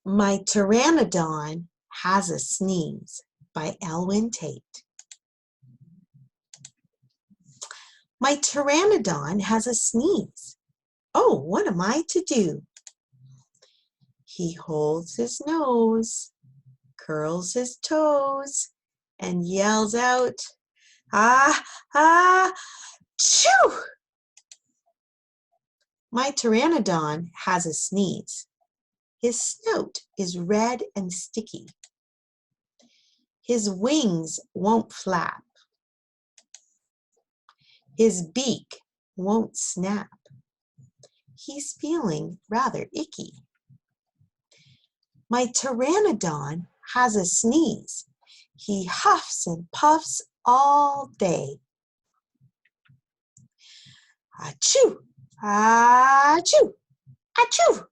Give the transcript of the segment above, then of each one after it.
My Pteranodon Has a Sneeze by Elwyn Tate. My Pteranodon has a sneeze. Oh, what am I to do? He holds his nose, curls his toes, and yells out, ah, ah, choo! My Pteranodon has a sneeze. His snout is red and sticky. His wings won't flap. His beak won't snap. He's feeling rather icky. My Pteranodon has a sneeze. He huffs and puffs all day. Achoo! Achoo! Achoo!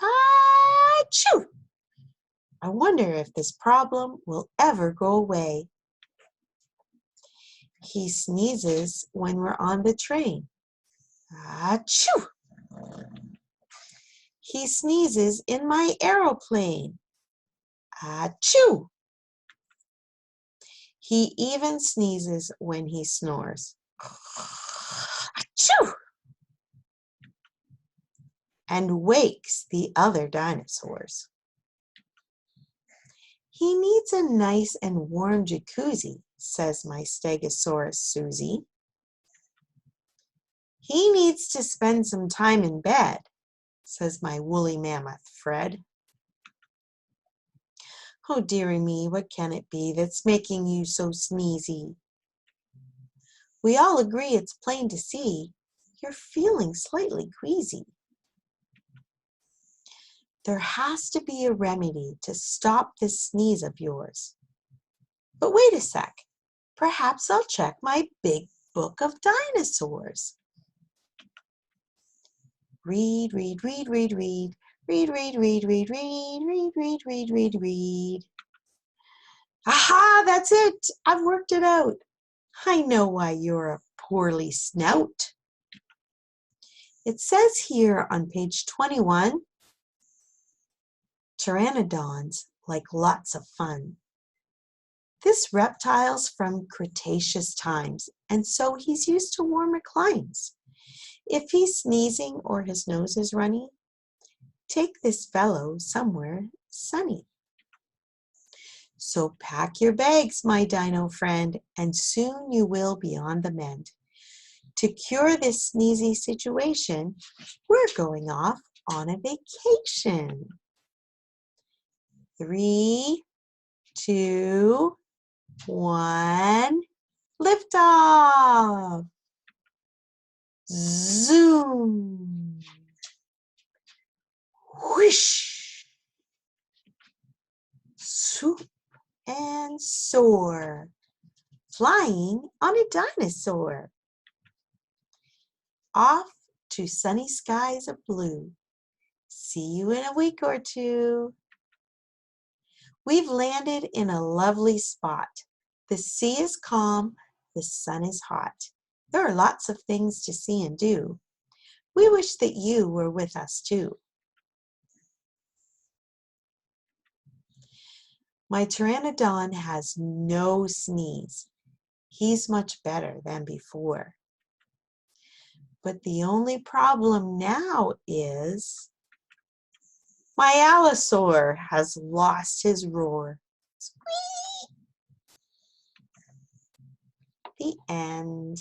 Achoo! I wonder if this problem will ever go away. He sneezes when we're on the train. Achoo! He sneezes in my aeroplane. Achoo! He even sneezes when he snores. Achoo! And wakes the other dinosaurs. He needs a nice and warm jacuzzi, says my Stegosaurus Susie. He needs to spend some time in bed, says my woolly mammoth Fred. Oh, dearie me, what can it be that's making you so sneezy? We all agree it's plain to see you're feeling slightly queasy. There has to be a remedy to stop this sneeze of yours. But wait a sec, perhaps I'll check my big book of dinosaurs. Read, read, read, read, read. Read, read, read, read, read, read, read, read, read, read. Aha, that's it. I've worked it out. I know why you're a poorly snout. It says here on page 21, Pteranodons like lots of fun. This reptile's from Cretaceous times, and so he's used to warmer climes. If he's sneezing or his nose is runny, take this fellow somewhere sunny. So pack your bags, my dino friend, and soon you will be on the mend. To cure this sneezy situation, we're going off on a vacation. 3, 2, 1, lift off. Zoom. Whoosh. Swoop and soar, flying on a dinosaur. Off to sunny skies of blue. See you in a week or two. We've landed in a lovely spot. The sea is calm, the sun is hot. There are lots of things to see and do. We wish that you were with us too. My Pteranodon has no sneeze. He's much better than before. But the only problem now is my allosaur has lost his roar. Squeak! The end.